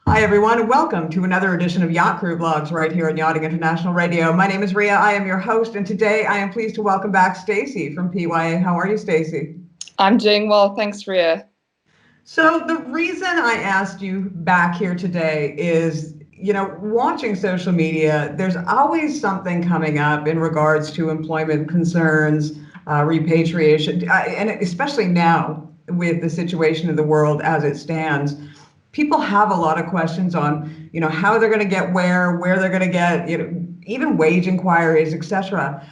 Hi, everyone, and welcome to another edition of Yacht Crew Vlogs right here on Yachting International Radio. My name is Ria. I am your host, and today I am pleased to welcome back Stacey from PYA. How are you, Stacey? I'm doing well, thanks, Ria. So the reason I asked you back here today is, watching social media, there's always something coming up in regards to employment concerns, repatriation, and especially now with the situation of the world as it stands. People have a lot of questions on, how they're going to get where they're going to get, even wage inquiries, etc.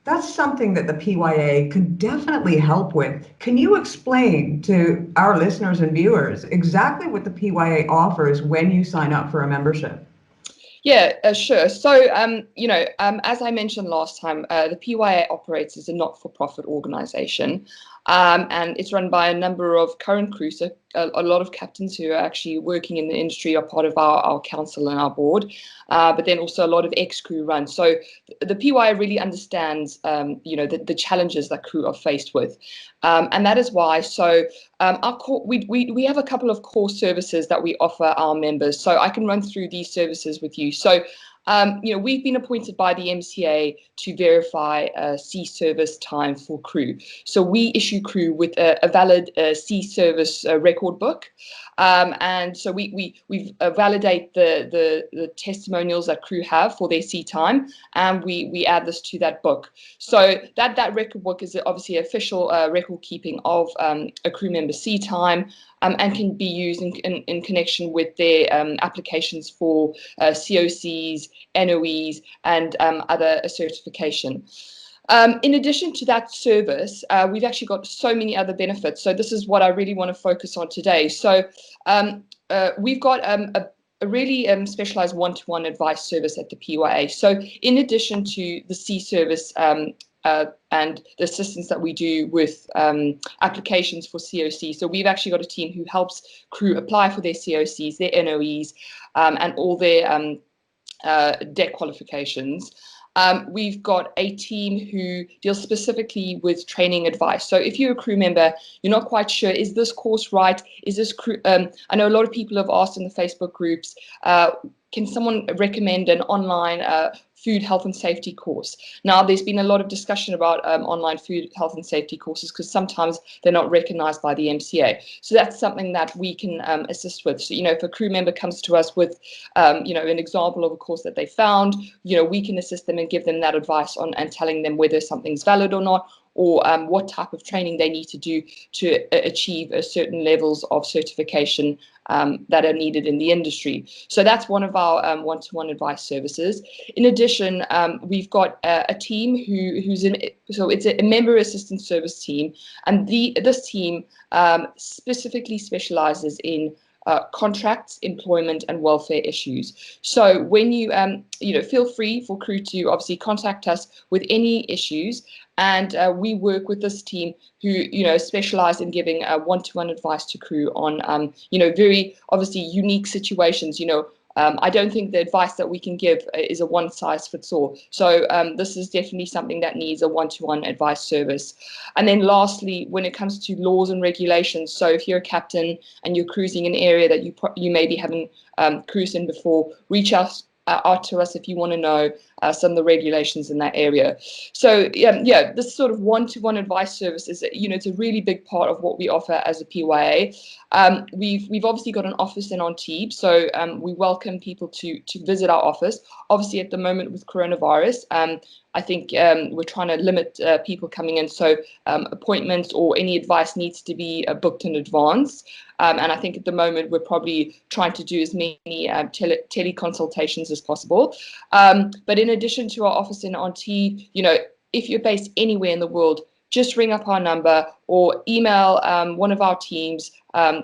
That's something that the PYA could definitely help with. Can you explain to our listeners and viewers exactly what the PYA offers when you sign up for a membership? Yeah, sure. So, as I mentioned last time, the PYA operates as a not-for-profit organization, and it's run by a number of current crews. So a lot of captains who are actually working in the industry are part of our council and our board, but then also a lot of ex-crew run. So the PYA really understands, the challenges that crew are faced with, and that is why. So we have a couple of core services that we offer our members. So I can run through these services with you. So, we've been appointed by the MCA to verify sea service time for crew. So we issue crew with a valid sea service record book. And so we validate the testimonials that crew have for their sea time, and we add this to that book. So that record book is obviously official record keeping of a crew member's sea time, and can be used in connection with their applications for COCs, NOEs, and other certification. In addition to that service, we've actually got so many other benefits. So this is what I really want to focus on today. So we've got a really specialized one-to-one advice service at the PYA. So in addition to the sea service and the assistance that we do with applications for COC. So we've actually got a team who helps crew apply for their COCs, their NOEs, and all their deck qualifications. We've got a team who deals specifically with training advice. So if you're a crew member, you're not quite sure, is this course right? Is this crew? I know a lot of people have asked in the Facebook groups, can someone recommend an online food health and safety course? Now, there's been a lot of discussion about online food health and safety courses because sometimes they're not recognized by the MCA. So that's something that we can assist with. So, if a crew member comes to us with, an example of a course that they found, we can assist them and give them that advice on and telling them whether something's valid or not, or what type of training they need to do to achieve certain levels of certification that are needed in the industry. So that's one of our one-to-one advice services. In addition, we've got a team so it's a member assistance service team, and this team specifically specializes in contracts, employment, and welfare issues. So when you feel free for crew to obviously contact us with any issues, and we work with this team who specialize in giving one-to-one advice to crew on very obviously unique situations. I don't think the advice that we can give is a one-size-fits-all. So this is definitely something that needs a one-to-one advice service. And then lastly, when it comes to laws and regulations, so if you're a captain and you're cruising in an area that you maybe haven't cruised in before, reach out to us if you want to know some of the regulations in that area. So this sort of one-to-one advice service is, it's a really big part of what we offer as a PYA. We've obviously got an office in Antibes, so we welcome people to visit our office. Obviously, at the moment with coronavirus, I think we're trying to limit people coming in, so appointments or any advice needs to be booked in advance. And I think at the moment we're probably trying to do as many teleconsultations as possible. But in addition to our office in Antibes, if you're based anywhere in the world, just ring up our number or email one of our teams.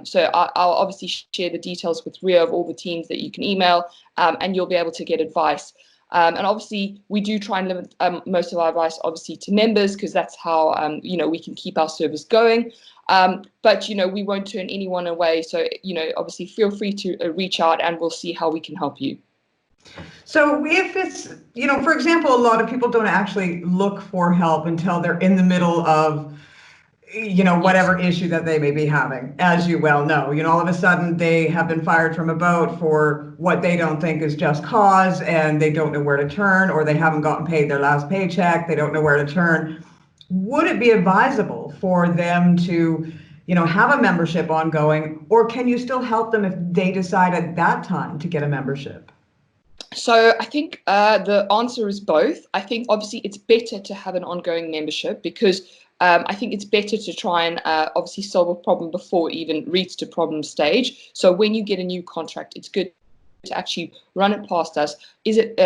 So I'll obviously share the details with Ria of all the teams that you can email, and you'll be able to get advice. And obviously, we do try and limit most of our advice, obviously, to members, because that's how, we can keep our service going. But, we won't turn anyone away. So, obviously, feel free to reach out and we'll see how we can help you. So if it's, for example, a lot of people don't actually look for help until they're in the middle of whatever issue that they may be having. As you well know, all of a sudden they have been fired from a boat for what they don't think is just cause, and they don't know where to turn, or they haven't gotten paid their last paycheck. They don't know where to turn. Would it be advisable for them to, have a membership ongoing, or can you still help them if they decide at that time to get a membership? So I think the answer is both. I think obviously it's better to have an ongoing membership because I think it's better to try and obviously solve a problem before it even reach the problem stage. So when you get a new contract, it's good to actually run it past us. Is it,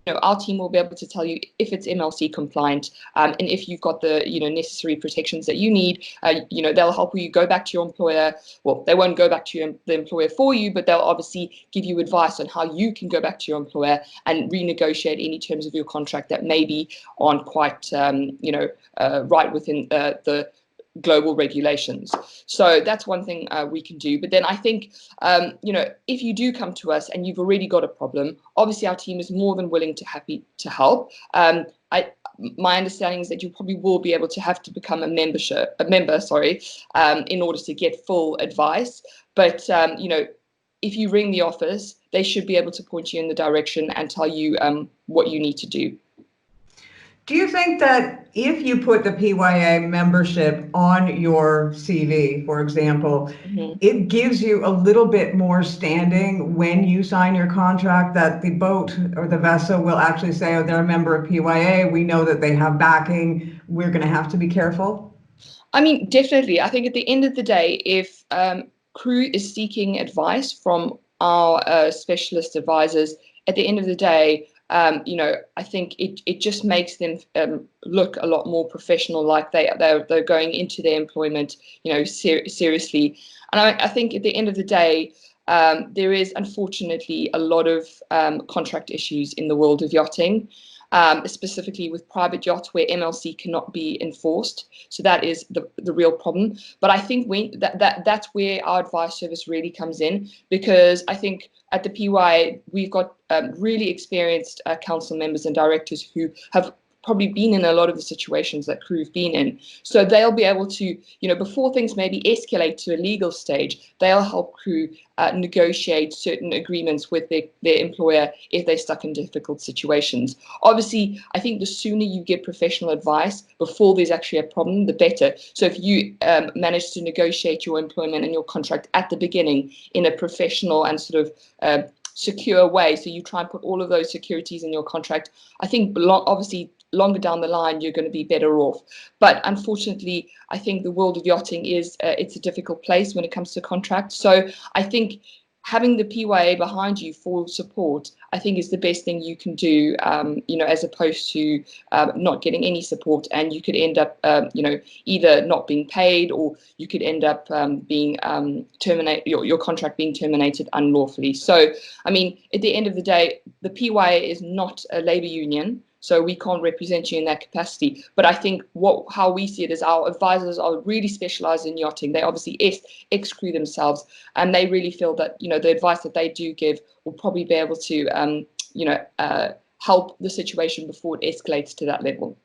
our team will be able to tell you if it's MLC compliant, and if you've got the, necessary protections that you need. They'll help you go back to your employer. Well, they won't go back to the employer for you, but they'll obviously give you advice on how you can go back to your employer and renegotiate any terms of your contract that maybe aren't quite, right within the global regulations. So that's one thing we can do. But then I think, if you do come to us and you've already got a problem, obviously our team is more than willing to happy to help. My understanding is that you probably will be able to have to become a member, in order to get full advice. But if you ring the office, they should be able to point you in the direction and tell you what you need to do. Do you think that if you put the PYA membership on your CV, for example, it gives you a little bit more standing when you sign your contract, that the boat or the vessel will actually say, oh, they're a member of PYA, we know that they have backing, we're going to have to be careful? I mean, definitely. I think at the end of the day, if crew is seeking advice from our specialist advisors, at the end of the day, I think it just makes them look a lot more professional, like they're going into their employment, seriously. And I think at the end of the day, there is unfortunately a lot of contract issues in the world of yachting. Specifically with private yachts where MLC cannot be enforced. So that is the real problem. But I think that's where our advice service really comes in, because I think at the PYA, we've got really experienced council members and directors who have probably been in a lot of the situations that crew have been in. So they'll be able to, before things maybe escalate to a legal stage, they'll help crew negotiate certain agreements with their employer if they're stuck in difficult situations. Obviously, I think the sooner you get professional advice before there's actually a problem, the better. So if you manage to negotiate your employment and your contract at the beginning in a professional and sort of secure way, so you try and put all of those securities in your contract, I think obviously longer down the line you're going to be better off. But unfortunately, I think the world of yachting is it's a difficult place when it comes to contracts. So I think having the PYA behind you for support, I think, is the best thing you can do, as opposed to not getting any support, and you could end up, either not being paid, or you could end up being terminated, your contract being terminated unlawfully. So, I mean, at the end of the day, the PYA is not a labour union, so we can't represent you in that capacity. But I think how we see it is our advisors are really specialised in yachting. They obviously ex-crew themselves, and they really feel that, the advice that they do give will probably be able to, help the situation before it escalates to that level.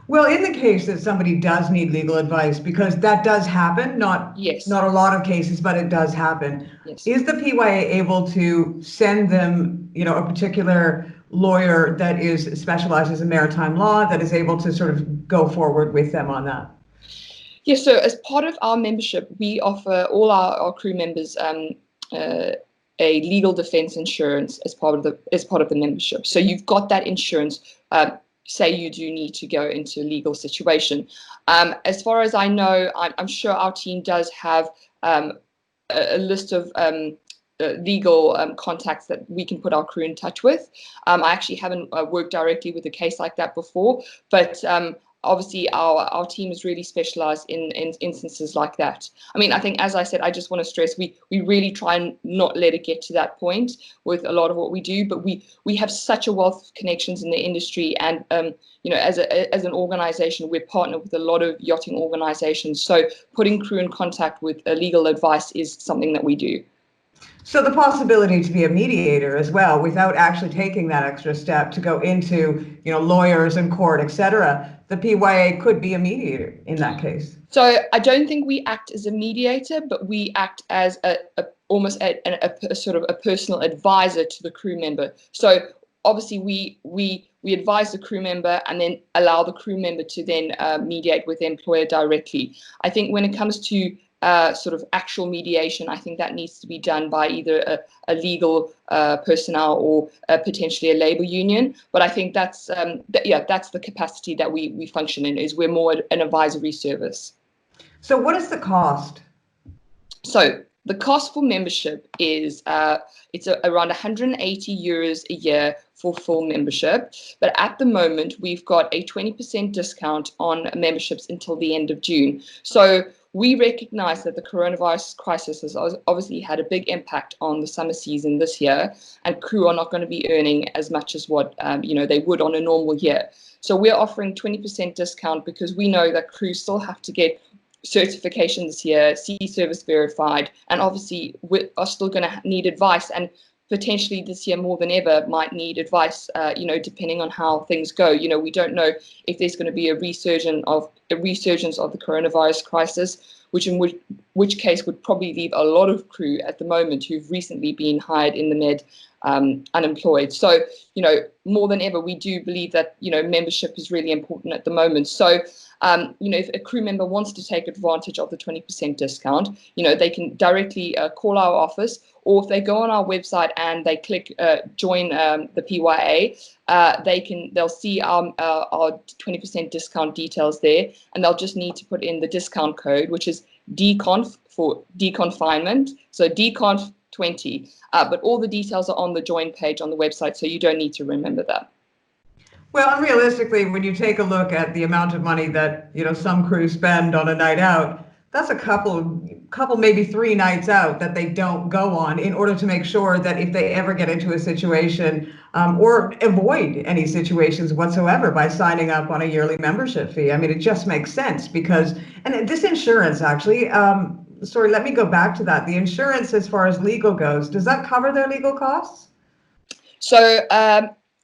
Well, in the case that somebody does need legal advice, because that does happen, not a lot of cases, but it does happen. Yes. Is the PYA able to send them, a particular lawyer that specializes in maritime law, that is able to sort of go forward with them on that? Yes. So as part of our membership, we offer all our crew members a legal defense insurance as part of the membership. So you've got that insurance. Say you do need to go into a legal situation. As far as I know, I'm sure our team does have a list of legal contacts that we can put our crew in touch with. I actually haven't worked directly with a case like that before, but obviously our team is really specialized in instances like that. I mean, I think, as I said, I just want to stress, we really try and not let it get to that point with a lot of what we do, but we have such a wealth of connections in the industry, and as an organization, we're partnered with a lot of yachting organizations, so putting crew in contact with legal advice is something that we do. So the possibility to be a mediator as well, without actually taking that extra step to go into, lawyers and court, et cetera, the PYA could be a mediator in that case. So I don't think we act as a mediator, but we act as almost a sort of a personal advisor to the crew member. So obviously we advise the crew member and then allow the crew member to then mediate with the employer directly. I think when it comes to sort of actual mediation, I think that needs to be done by either a legal personnel or potentially a labor union. But I think that's that's the capacity that we function in. Is we're more an advisory service. So what is the cost? So the cost for membership is it's around 180 euros a year for full membership. But at the moment, we've got a 20% discount on memberships until the end of June. So we recognize that the coronavirus crisis has obviously had a big impact on the summer season this year, and crew are not going to be earning as much as what they would on a normal year. So we're offering 20% discount because we know that crew still have to get certification this year, CE service verified, and obviously we are still going to need advice, and potentially this year more than ever might need advice, depending on how things go. We don't know if there's going to be a resurgence of the coronavirus crisis, which in which case would probably leave a lot of crew at the moment who've recently been hired in the Med unemployed. So, more than ever, we do believe that, membership is really important at the moment. So, if a crew member wants to take advantage of the 20% discount, they can directly call our office, or if they go on our website and they click join the PYA, they'll see our 20% discount details there, and they'll just need to put in the discount code, which is DCONF for deconfinement, so DCONF 20. But all the details are on the join page on the website, so you don't need to remember that. Well, and realistically, when you take a look at the amount of money that, some crews spend on a night out, that's a couple, maybe 3 nights out that they don't go on in order to make sure that if they ever get into a situation or avoid any situations whatsoever by signing up on a yearly membership fee. I mean, it just makes sense because, and this insurance actually, sorry, let me go back to that. The insurance, as far as legal goes, does that cover their legal costs? So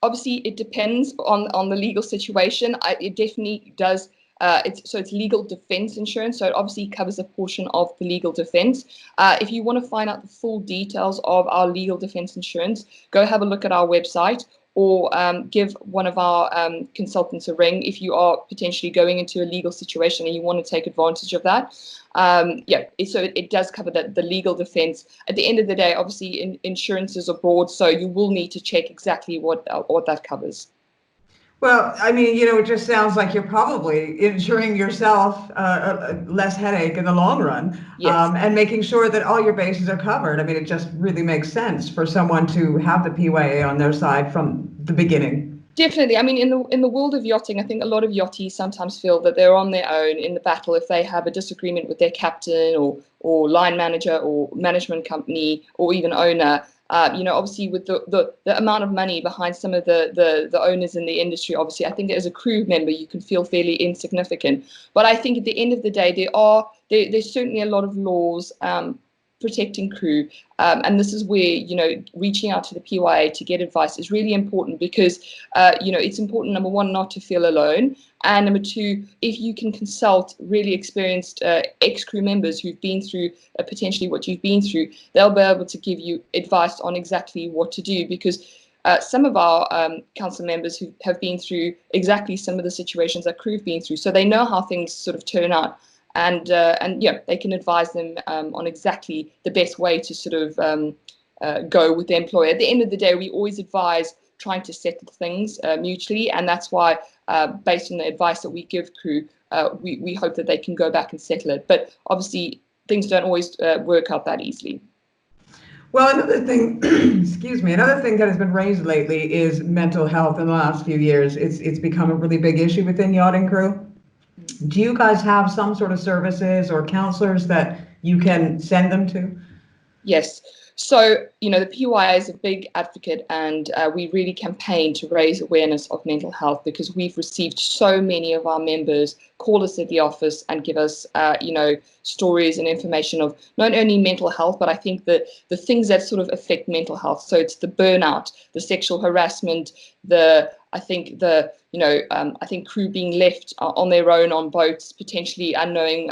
obviously, it depends on the legal situation. It definitely does. It's legal defense insurance, so it obviously covers a portion of the legal defense. If you want to find out the full details of our legal defense insurance, go have a look at our website, or give one of our consultants a ring if you are potentially going into a legal situation and you want to take advantage of that. So it does cover the legal defense. At the end of the day, obviously, insurances are broad, so you will need to check exactly what that covers. Well, I mean, it just sounds like you're probably insuring yourself less headache in the long run, yes. And making sure that all your bases are covered. I mean, it just really makes sense for someone to have the PYA on their side from the beginning. Definitely. I mean, in the world of yachting, I think a lot of yachties sometimes feel that they're on their own in the battle if they have a disagreement with their captain or line manager or management company or even owner. Obviously with the amount of money behind some of the owners in the industry, obviously, I think as a crew member, you can feel fairly insignificant. But I think at the end of the day, there's certainly a lot of laws protecting crew. And this is where, reaching out to the PYA to get advice is really important because, it's important, number one, not to feel alone. And number two, if you can consult really experienced ex-crew members who've been through potentially what you've been through, they'll be able to give you advice on exactly what to do, because some of our council members who have been through exactly some of the situations that crew have been through, so they know how things sort of turn out. And they can advise them on exactly the best way to sort of go with the employer. At the end of the day, we always advise trying to settle things mutually, and that's why, based on the advice that we give crew, we hope that they can go back and settle it. But obviously, things don't always work out that easily. Well, another thing, excuse me, another thing that has been raised lately is mental health in the last few years. It's become a really big issue within yachting crew. Do you guys have some sort of services or counselors that you can send them to? Yes. So, the PYA is a big advocate, and we really campaign to raise awareness of mental health, because we've received so many of our members call us at the office and give us, stories and information of not only mental health, but I think the things that sort of affect mental health. So it's the burnout, the sexual harassment, I think crew being left on their own on boats, potentially unknowing,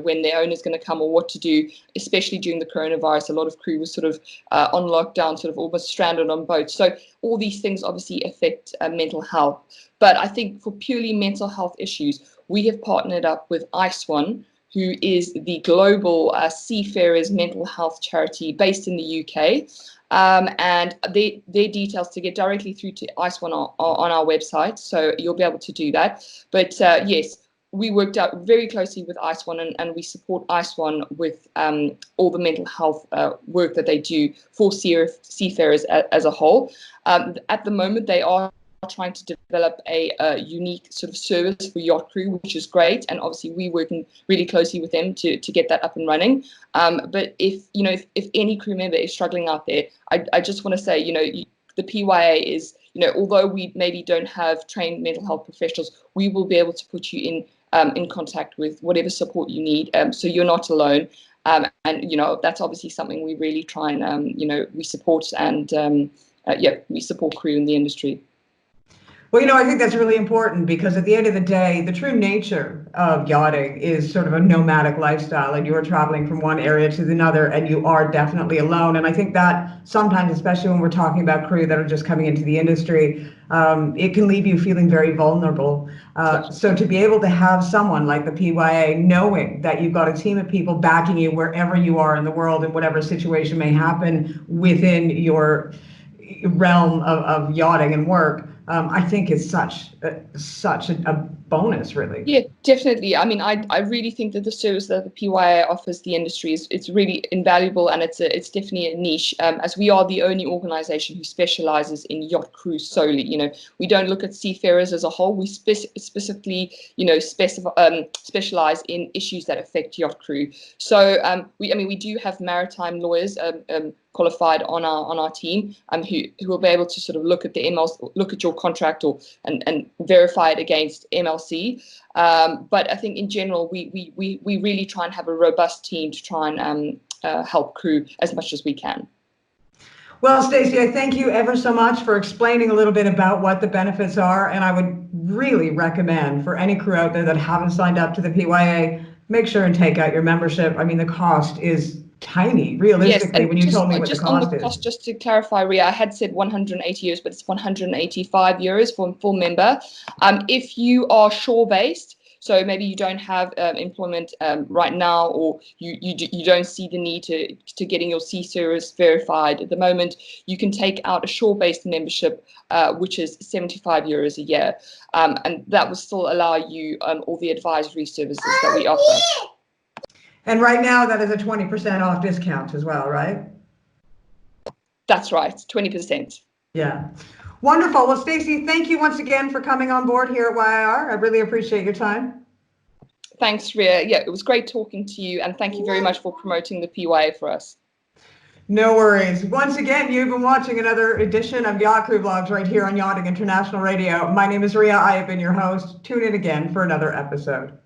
when their owner's going to come or what to do, especially during the coronavirus. A lot of crew was sort of on lockdown, sort of almost stranded on boats. So all these things obviously affect mental health. But I think for purely mental health issues, we have partnered up with ICE1, who is the global seafarers mental health charity based in the UK. And their details to get directly through to ICE1 on our website, so you'll be able to do that. But yes, we worked out very closely with ICE1, and we support ICE1 with all the mental health work that they do for seafarers as a whole. At the moment, they are trying to develop a unique sort of service for yacht crew, which is great, and obviously we're working really closely with them to get that up and running. But if any crew member is struggling out there, I just want to say, the PYA is, although we maybe don't have trained mental health professionals, we will be able to put you in contact with whatever support you need, so you're not alone. And that's obviously something we really try and we support, and we support crew in the industry. Well, I think that's really important, because at the end of the day, the true nature of yachting is sort of a nomadic lifestyle, and you are traveling from one area to another, and you are definitely alone. And I think that sometimes, especially when we're talking about crew that are just coming into the industry, it can leave you feeling very vulnerable. So to be able to have someone like the PYA, knowing that you've got a team of people backing you wherever you are in the world, and whatever situation may happen within your realm of yachting and work, I think is such a bonus, really. Yeah, definitely. I mean, I really think that the service that the PYA offers the industry it's really invaluable, and it's definitely a niche, as we are the only organization who specializes in yacht crew solely. We don't look at seafarers as a whole. We specifically, specialize in issues that affect yacht crew. So we do have maritime lawyers qualified on our team, who will be able to sort of look at the MLC, look at your contract, and verify it against MLC. But I think in general, we really try and have a robust team to try and help crew as much as we can. Well, Stacey, I thank you ever so much for explaining a little bit about what the benefits are, and I would really recommend for any crew out there that haven't signed up to the PYA, make sure and take out your membership. I mean, the cost is tiny, realistically, yes, when you told me what the cost is. Just on the cost, just to clarify, Ria, I had said 180 euros, but it's 185 euros for a full member. If you are shore-based, so maybe you don't have employment right now, or you don't see the need to getting your sea service verified at the moment, you can take out a shore-based membership, which is 75 euros a year, and that will still allow you all the advisory services that we offer. And right now, that is a 20% off discount as well, right? That's right, 20%. Yeah. Wonderful. Well, Stacey, thank you once again for coming on board here at YIR. I really appreciate your time. Thanks, Ria. Yeah, it was great talking to you, and thank you very much for promoting the PYA for us. No worries. Once again, you've been watching another edition of Yacht Crew Vlogs right here on Yachting International Radio. My name is Ria. I have been your host. Tune in again for another episode.